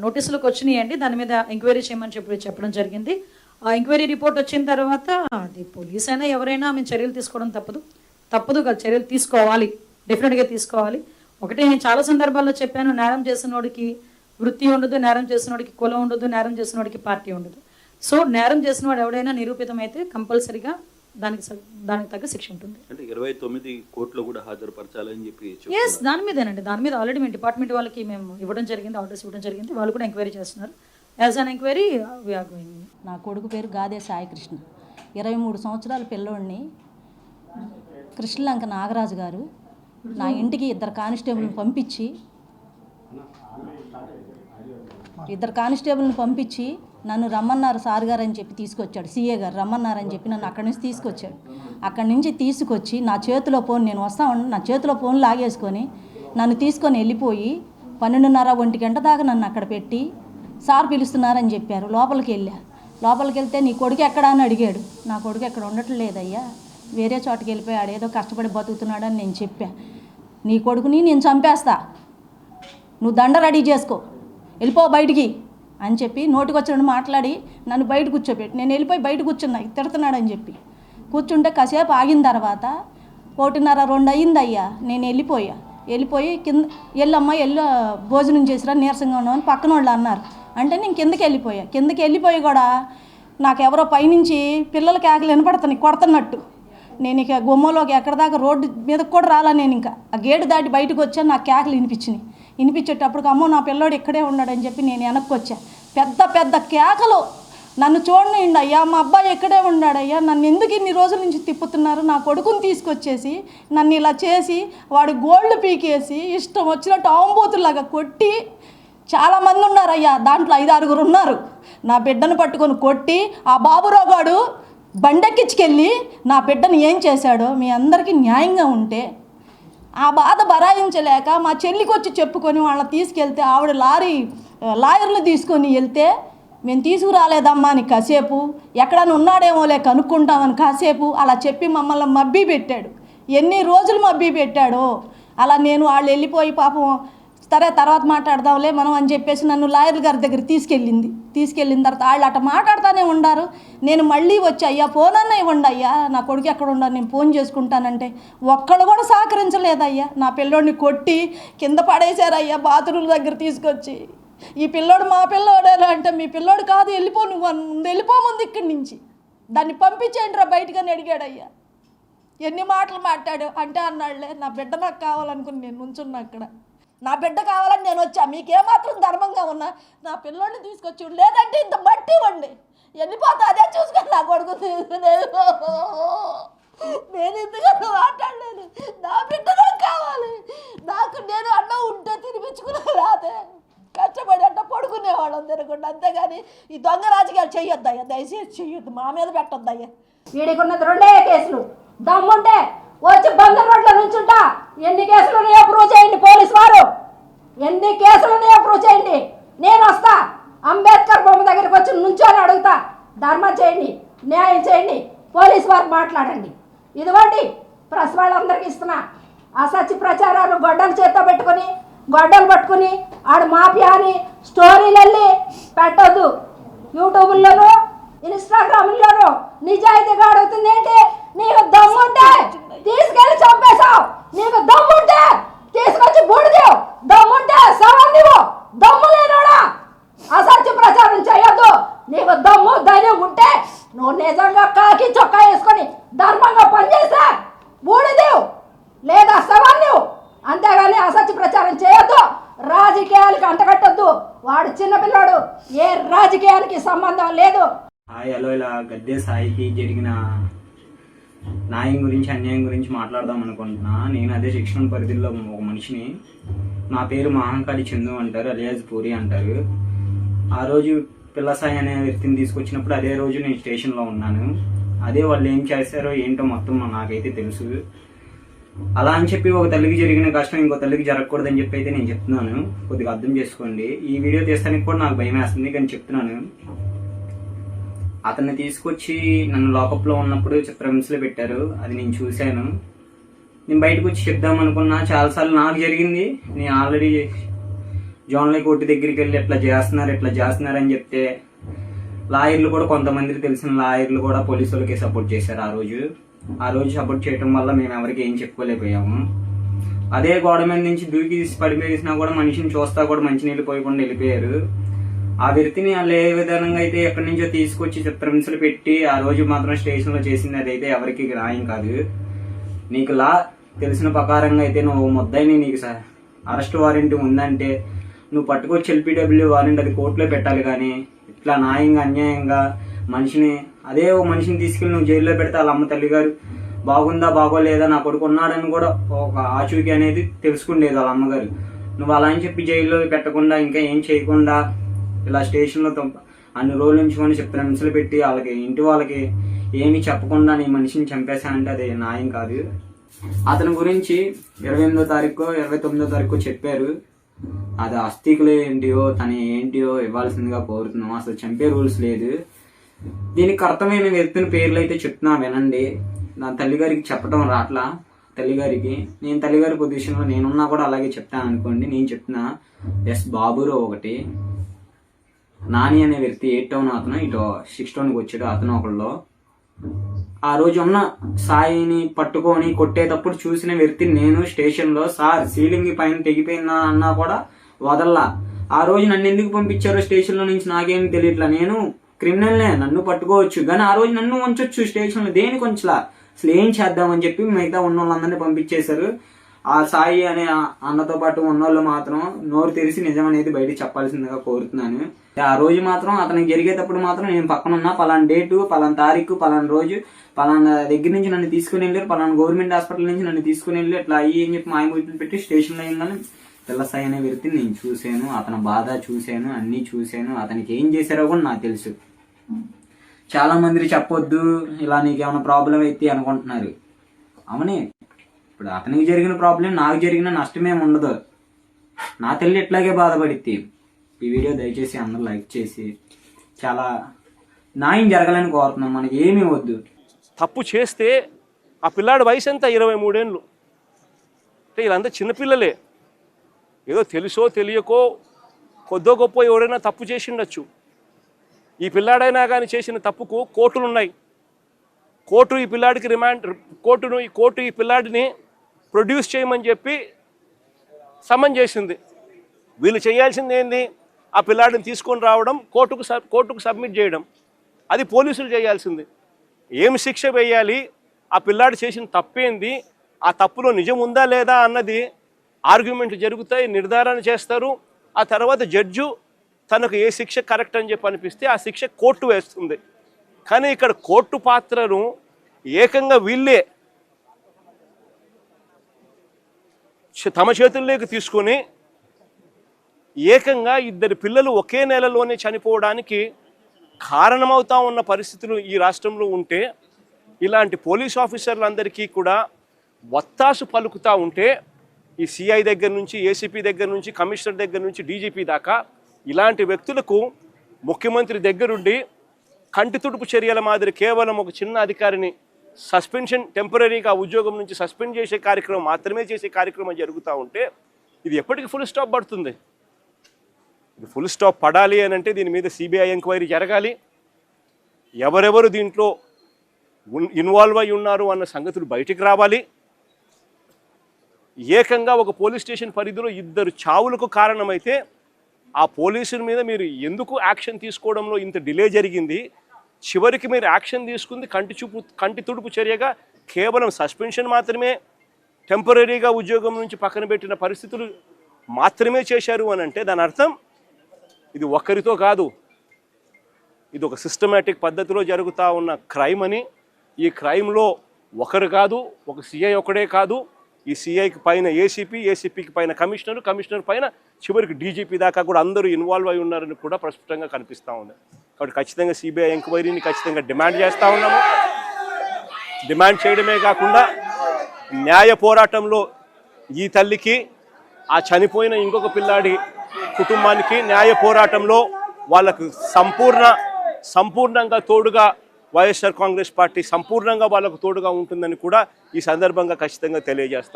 నోటీసులకు వచ్చినాయండి. దాని మీద ఎంక్వైరీ చేయమని చెప్పడం జరిగింది. ఆ ఎంక్వైరీ రిపోర్ట్ వచ్చిన తర్వాత అది పోలీస్ అయినా ఎవరైనా మేము చర్యలు తీసుకోవడం తప్పదు కాదు, చర్యలు తీసుకోవాలి, డెఫినెట్గా తీసుకోవాలి. ఒకటే నేను చాలా సందర్భాల్లో చెప్పాను, నేరం చేసినోడికి వృత్తి ఉండదు, నేరం చేసినోడికి కులం ఉండదు, నేరం చేసినోడికి పార్టీ ఉండదు. సో నేరం చేసినవాడు ఎవడైనా నిరూపితమైతే కంపల్సరీగా దానికి తగ్గ శిక్ష ఉంటుంది. అంటే 29 కోర్టులో కూడా హాజరుపరచాలని చెప్పి దాని మీదేనండి. దాని మీద ఆల్రెడీ మేము డిపార్ట్మెంట్ వాళ్ళకి మేము ఇవ్వడం జరిగింది, ఆర్డర్స్ ఇవ్వడం జరిగింది. వాళ్ళు కూడా ఎంక్వైరీ చేస్తున్నారు. As an enquiry we are going. నా కొడుకు పేరు గాదే సాయికృష్ణ. 23 సంవత్సరాల పిల్లోడిని కృష్ణలంక నాగరాజు గారు నా ఇంటికి ఇద్దరు కానిస్టేబుల్ని పంపించి నన్ను రమ్మన్నారు సార్ గారు అని చెప్పి తీసుకొచ్చాడు. సీఏ గారు రమ్మన్నారని చెప్పి నన్ను అక్కడి నుంచి తీసుకొచ్చాడు. అక్కడి నుంచి తీసుకొచ్చి నా చేతిలో ఫోన్, నేను వస్తా ఉన్నా, నా చేతిలో ఫోన్ లాగేసుకొని నన్ను తీసుకొని వెళ్ళిపోయి 12:30 1 గంట దాకా నన్ను అక్కడ పెట్టి సార్ పిలుస్తున్నారని చెప్పారు. లోపలికి వెళ్తే నీ కొడుకు ఎక్కడా అని అడిగాడు. నా కొడుకు ఎక్కడ ఉండటం లేదయ్యా, వేరే చోటకి వెళ్ళిపోయాడు, ఏదో కష్టపడి బతుకుతున్నాడని నేను చెప్పా. నీ కొడుకుని నేను చంపేస్తా, నువ్వు దండ రెడీ చేసుకో, వెళ్ళిపో బయటికి అని చెప్పి నోటికొచ్చినట్టు మాట్లాడి నన్ను బయట కూర్చోబెట్టి నేను వెళ్ళిపోయి బయట కూర్చున్నా, తిడుతున్నాడని చెప్పి కూర్చుంటే కాసేపు ఆగిన తర్వాత 1:30 2 అయ్యిందయ్యా. నేను వెళ్ళిపోయి కింద వెళ్ళమ్మా భోజనం చేసిరా నీరసంగా ఉన్నామని పక్కన వాళ్ళు అన్నారు. అంటే నేను కిందకి వెళ్ళిపోయి కూడా నాకెవరో పైనుంచి పిల్లల కేకలు వినపడుతున్నాయి కొడుతున్నట్టు. నేను ఇక గుమ్మలోకి ఎక్కడ దాకా రోడ్డు మీదకి కూడా రాలా. నేను ఇంకా ఆ గేటు దాటి బయటకు వచ్చాను. నాకు కేకలు వినిపించేటప్పుడు అమ్మో నా పిల్లోడు ఇక్కడే ఉన్నాడని చెప్పి నేను వెనక్కి వచ్చా. పెద్ద కేకలు, నన్ను చూడనియండి అయ్యా, మా అబ్బాయి ఎక్కడే ఉన్నాడయ్యా, నన్ను ఎందుకు ఇన్ని రోజుల నుంచి తిప్పుతున్నారు, నా కొడుకుని తీసుకొచ్చేసి నన్ను ఇలా చేసి వాడు గోల్డ్ పీకేసి ఇష్టం వచ్చినట్టు ఆంబోతులాగా కొట్టి, చాలామంది ఉన్నారయ్యా, దాంట్లో 5-6 ఉన్నారు. నా బిడ్డను పట్టుకొని కొట్టి ఆ బాబురావు గాడు బండెక్కించుకెళ్ళి నా బిడ్డను ఏం చేశాడో మీ అందరికీ న్యాయంగా ఉంటే ఆ బాధ భరాయించలేక మా చెల్లికి వచ్చి చెప్పుకొని వాళ్ళని తీసుకెళ్తే ఆవిడ లాయర్లు తీసుకొని వెళ్తే మేము తీసుకురాలేదమ్మా అని కాసేపు, ఎక్కడన్నా ఉన్నాడేమోలే కనుక్కుంటామని కాసేపు అలా చెప్పి మమ్మల్ని మబ్బి పెట్టాడు. ఎన్ని రోజులు మబ్బి పెట్టాడో అలా. నేను వాళ్ళు వెళ్ళిపోయి పాపం సరే తర్వాత మాట్లాడదాంలే మనం అని చెప్పేసి నన్ను లాయర్ గారి దగ్గర తీసుకెళ్ళిన తర్వాత వాళ్ళు అట్లా మాట్లాడుతూనే ఉండారు. నేను మళ్ళీ వచ్చి అయ్యా ఫోన్ అన్న ఇవ్వండి అయ్యా, నా కొడుకు ఎక్కడ ఉండాలి, నేను ఫోన్ చేసుకుంటానంటే ఒక్కళ్ళు కూడా సహకరించలేదయ్యా. నా పిల్లోడిని కొట్టి కింద పడేశారయ్యా బాత్రూమ్ దగ్గర తీసుకొచ్చి. ఈ పిల్లోడు మా పిల్లోడేనా అంటే మీ పిల్లోడు కాదు, వెళ్ళిపో, నువ్వు వెళ్ళిపోముందు ఇక్కడి నుంచి, దాన్ని పంపించేయండి రా బయటకని అడిగాడయ్యా. ఎన్ని మాటలు మాట్లాడు అంటే అన్నాడులే, నా బిడ్డ నాకు కావాలనుకుని నేను నుంచున్నా అక్కడ. నా బిడ్డ కావాలని నేను వచ్చా, మీకేమాత్రం ధర్మంగా ఉన్నా నా పిల్లోడిని తీసుకొచ్చి, లేదంటే ఇంత మట్టి ఇవ్వండి వెళ్ళిపోతా, అదే చూసుకొని నా కొడుకు నేను ఎందుకన్నా మాట్లాడలేదు. నా బిడ్డ నాకు కావాలి, నేను అన్నం ఉంటే తినిపించుకునే రాదే, కష్టపడి అంటే పడుకునేవాళ్ళం తినకుండా. అంతేగాని ఈ దొంగ రాజకీయాలు చెయ్యొద్దయ్యా, దయచేసి చెయ్యొద్దు, మా మీద పెట్టొద్దయ్యా. వీడికున్నది 2 కేసులు, దమ్ముంటే వచ్చి బందర్ రోడ్లో నుంచుంటా. ఎన్ని కేసులు ఉన్నాయో ప్రూవ్ చేయండి పోలీసు వారు, ఎన్ని కేసులు ఉన్నాయో ప్రూవ్ చేయండి. నేను వస్తా, అంబేద్కర్ బొమ్మ దగ్గరికి వచ్చి నుంచొని అడుగుతా, ధర్మం చేయండి, న్యాయం చేయండి, పోలీసు వారు మాట్లాడండి. ఇదిగోండి ప్రెస్ వాళ్ళందరికీ ఇస్తున్నా. అసత్య ప్రచారాలు గొడ్డలు చేత్తో పెట్టుకుని గొడ్డలు పట్టుకుని ఆడు మాఫియా అని స్టోరీలు వెళ్ళి పెట్టొద్దు. యూట్యూబ్లోనూ ఇన్స్టాగ్రామ్లోనూ నిజాయితీగా అడుగుతుంది ఏంటి, నీకు దమ్ముంటే తీసుకెళ్ళి చంపేశావు, నీకు దమ్ముంటే తీసుకొచ్చి బూడిదేవు, దమ్ముంటే సవం నీవు, దమ్ము లేనోడా అసత్య ప్రచారం చేయొద్దు. నీకు దమ్ము ధైర్యం ఉంటే నువ్వు నిజంగా కాకి చొక్కా వేసుకొని ధర్మంగా పనిచేస్తే బూడిదేవు లేదా సవం నీవు, అంతేగాని అసత్య ప్రచారం చేయొద్దు, రాజకీయాలకు అంటగట్టొద్దు. వాడు చిన్నపిల్లాడు, ఏ రాజకీయానికి సంబంధం లేదు. హలో, ఇలా గద్దె సాయికి జరిగిన న్యాయం గురించి అన్యాయం గురించి మాట్లాడదాం అనుకుంటున్నా. నేను అదే శిక్షణ పరిధిలో ఒక మనిషిని. నా పేరు మహాంకాళి చందు అంటారు, అలియాజ్ పూరి అంటారు. ఆ రోజు పిల్ల సాయి అనే వ్యక్తిని తీసుకొచ్చినప్పుడు అదే రోజు నేను స్టేషన్లో ఉన్నాను. అదే వాళ్ళు ఏం చేశారో ఏంటో మొత్తం నాకైతే తెలుసు. అలా అని చెప్పి ఒక తల్లికి జరిగిన కష్టం ఇంకో తల్లికి జరగకూడదని చెప్పి అయితే నేను చెప్తున్నాను. కొద్దిగా అర్థం చేసుకోండి. ఈ వీడియో తీస్తానికి కూడా నాకు భయం వేస్తుంది, కానీ చెప్తున్నాను. అతన్ని తీసుకొచ్చి నన్ను లాకప్లో ఉన్నప్పుడు చిత్రహింసలో పెట్టారు, అది నేను చూశాను. నేను బయటకు వచ్చి చెప్దాం అనుకున్నా, చాలాసార్లు నాకు జరిగింది. నేను ఆల్రెడీ జోన్లీ కోర్టు దగ్గరికి వెళ్ళి ఇట్లా చేస్తున్నారు అని చెప్తే లాయర్లు కూడా కొంతమందికి తెలిసిన లాయర్లు కూడా పోలీసులకి సపోర్ట్ చేశారు ఆ రోజు సపోర్ట్ చేయడం వల్ల మేము ఎవరికి ఏం చెప్పుకోలేకపోయాము. అదే గోడ మీద నుంచి దూకి పడిపోయేసినా కూడా మనిషిని చూస్తా కూడా మంచినీళ్ళు పోయకుండా వెళ్ళిపోయారు. ఆ వ్యక్తిని వాళ్ళు ఏ విధంగా అయితే ఎక్కడి నుంచో తీసుకొచ్చి చిత్రహింసలు పెట్టి ఆ రోజు మాత్రం స్టేషన్లో చేసింది అదైతే ఎవరికి న్యాయం కాదు. నీకు లా తెలిసిన ప్రకారంగా అయితే నువ్వు ముద్దాయిని నీకు అరెస్ట్ వారెంట్ ఉందంటే నువ్వు పట్టుకొచ్చి ఎల్పీడబ్ల్యూ వారెంట్ అది కోర్టులో పెట్టాలి. కానీ ఇట్లా న్యాయంగా అన్యాయంగా అదే ఓ మనిషిని తీసుకెళ్ళి నువ్వు జైల్లో పెడితే వాళ్ళ అమ్మ తల్లి గారు బాగుందా బాగోలేదా నా కొడుకు ఉన్నాడని కూడా ఒక ఆచూకీ అనేది తెలుసుకుండేది వాళ్ళ అమ్మగారు. నువ్వు అలా అని చెప్పి జైల్లో పెట్టకుండా ఇంకా ఏం చేయకుండా ఇలా స్టేషన్లో అన్ని రోజులు ఉంచుకొని చిత్రహింసలు పెట్టి ఇంటి వాళ్ళకి ఏమీ చెప్పకుండా నీ మనిషిని చంపేశానంటే అది న్యాయం కాదు. అతని గురించి 28వ తారీఖు 29వ తారీఖు చెప్పారు. అది ఆస్తికులు ఏంటియో ఏంటియో ఇవ్వాల్సిందిగా కోరుతున్నాం. అసలు చంపే రూల్స్ లేదు. దీనికి అర్థమైన వ్యక్తిని పేర్లు అయితే చెప్తున్నా వినండి. నా తల్లిగారికి చెప్పడం రాట్లా. తల్లిగారికి నేను తల్లిగారి పొజిషన్లో నేనున్నా కూడా అలాగే చెప్తాను అనుకోండి. నేను చెప్తున్నా ఎస్ బాబురావు ఒకటి, నాని అనే వ్యక్తి 8 టౌన్ అతను ఇటు 6 టౌన్కి వచ్చాడు అతను ఒకళ్ళు. ఆ రోజు ఉన్న సాయిని పట్టుకొని కొట్టేటప్పుడు చూసిన వ్యక్తి నేను స్టేషన్లో సార్ సీలింగ్ పైన తెగిపోయిందా అన్నా కూడా వదల్లా. ఆ రోజు నన్ను ఎందుకు పంపించారో స్టేషన్లో నుంచి నాకేం తెలియట్లా. నేను క్రిమినల్నే, నన్ను పట్టుకోవచ్చు కానీ ఆ రోజు నన్ను ఉంచొచ్చు స్టేషన్లో. దేనికి ఉంచలా, అసలు ఏం చేద్దామని చెప్పి మిగతా ఉన్న వాళ్ళందరినీ పంపించేశారు. ఆ సాయి అనే అన్నతో పాటు ఉన్నోళ్ళు మాత్రం నోరు తెరిచి నిజం అనేది బయట చెప్పాల్సిందిగా కోరుతున్నాను. ఆ రోజు మాత్రం అతనికి జరిగేటప్పుడు మాత్రం నేను పక్కన ఉన్నా, పలానా డేటు పలానా తారీఖు పలానా రోజు పలానా దగ్గర నుంచి నన్ను తీసుకుని వెళ్ళారు, పలానా గవర్నమెంట్ హాస్పిటల్ నుంచి నన్ను తీసుకుని వెళ్ళి అట్లా అయ్యి అని చెప్పి మాయమూర్తులు పెట్టి స్టేషన్లో అయిందని పిల్ల సాయి అనే వ్యక్తిని నేను చూశాను. అతని బాధ చూశాను, అన్నీ చూశాను. అతనికి ఏం చేశారో కూడా నాకు తెలుసు. చాలా మంది చెప్పొద్దు ఇలా నీకేమైనా ప్రాబ్లం అయితే అనుకుంటున్నారు. అవునే, ఇప్పుడు అతనికి జరిగిన ప్రాబ్లం నాకు జరిగిన నష్టమేమి ఉండదు. నా తల్లి ఇట్లాగే బాధపడిద్ది. ఈ వీడియో దయచేసి అందరూ లైక్ చేసి చాలా న్యాయం జరగాలని కోరుతున్నాం. మనకి ఏమీ వద్దు. తప్పు చేస్తే ఆ పిల్లాడి వయసు ఎంత 23 ఏళ్ళు. అంటే వీళ్ళంతా చిన్నపిల్లలే. ఏదో తెలుసో తెలియకో కొద్దో గొప్ప ఎవరైనా తప్పు చేసి ఉండొచ్చు. ఈ పిల్లాడైనా కానీ చేసిన తప్పుకు కోర్టులు ఉన్నాయి. కోర్టు ఈ పిల్లాడికి కోర్టు ఈ పిల్లాడిని ప్రొడ్యూస్ చేయమని చెప్పి సమన్ చేసింది. వీళ్ళు చేయాల్సింది ఏంది, ఆ పిల్లాడిని తీసుకొని రావడం, కోర్టుకు సబ్మిట్ చేయడం. అది పోలీసులు చేయాల్సింది. ఏమి శిక్ష వేయాలి, ఆ పిల్లాడు చేసిన తప్పేంది, ఆ తప్పులో నిజం ఉందా లేదా అన్నది ఆర్గ్యుమెంట్లు జరుగుతాయి, నిర్ధారణ చేస్తారు. ఆ తర్వాత జడ్జు తనకు ఏ శిక్ష కరెక్ట్ అని చెప్పి అనిపిస్తే ఆ శిక్ష కోర్టు వేస్తుంది. కానీ ఇక్కడ కోర్టు పాత్రను ఏకంగా వీళ్ళే తమ చేతుల్లోకి తీసుకొని ఏకంగా 2 పిల్లలు ఒకే నెలలోనే చనిపోవడానికి కారణమవుతా ఉన్న పరిస్థితులు ఈ రాష్ట్రంలో ఉంటే, ఇలాంటి పోలీస్ ఆఫీసర్లందరికీ కూడా వత్తాసు పలుకుతూ ఉంటే, ఈ సిఐ దగ్గర నుంచి ఏసీపీ దగ్గర నుంచి కమిషనర్ దగ్గర నుంచి డీజీపీ దాకా ఇలాంటి వ్యక్తులకు ముఖ్యమంత్రి దగ్గరుండి కంటి తుడుపు చర్యల మాదిరి కేవలం ఒక చిన్న అధికారిని సస్పెన్షన్ టెంపరీగా ఉద్యోగం నుంచి సస్పెండ్ చేసే కార్యక్రమం మాత్రమే చేసే కార్యక్రమం జరుగుతూ ఉంటే ఇది ఎప్పటికీ ఫుల్ స్టాప్ పడుతుంది. ఇది ఫుల్ స్టాప్ పడాలి అని అంటే దీని మీద సిబిఐ ఎంక్వైరీ జరగాలి. ఎవరెవరు దీంట్లో ఇన్వాల్వ్ అయి ఉన్నారు అన్న సంగతులు బయటికి రావాలి. ఏకంగా ఒక పోలీస్ స్టేషన్ పరిధిలో 2 చావులకు కారణమైతే ఆ పోలీసుల మీద మీరు ఎందుకు యాక్షన్ తీసుకోవడంలో ఇంత డిలే జరిగింది, చివరికి మీరు యాక్షన్ తీసుకుంది కంటి తుడుపు చర్యగా కేవలం సస్పెన్షన్ మాత్రమే, టెంపరీగా ఉద్యోగం నుంచి పక్కన పెట్టిన పరిస్థితులు మాత్రమే చేశారు అని అంటే దాని అర్థం ఇది ఒక్కరితో కాదు, ఇది ఒక సిస్టమేటిక్ పద్ధతిలో జరుగుతూ ఉన్న క్రైమ్ అని. ఈ క్రైమ్లో ఒకరు కాదు, ఒక సిఐ ఒకడే కాదు, ఈ సిఐకి పైన ఏసీపీకి పైన కమిషనర్ పైన చివరికి డీజీపీ దాకా కూడా అందరూ ఇన్వాల్వ్ అయి ఉన్నారని కూడా ప్రస్ఫుటంగా కనిపిస్తూ ఉంది. కాబట్టి ఖచ్చితంగా సిబిఐ ఎంక్వైరీని ఖచ్చితంగా డిమాండ్ చేస్తూ ఉన్నాము. డిమాండ్ చేయడమే కాకుండా న్యాయ పోరాటంలో ఈ తల్లికి, ఆ చనిపోయిన ఇంకొక పిల్లాడి కుటుంబానికి న్యాయ పోరాటంలో వాళ్ళకు సంపూర్ణంగా తోడుగా వైఎస్ఆర్ కాంగ్రెస్ పార్టీ సంపూర్ణంగా వాళ్ళకు తోడుగా ఉంటుందని కూడా ఈ సందర్భంగా ఖచ్చితంగా తెలియజేస్తాం.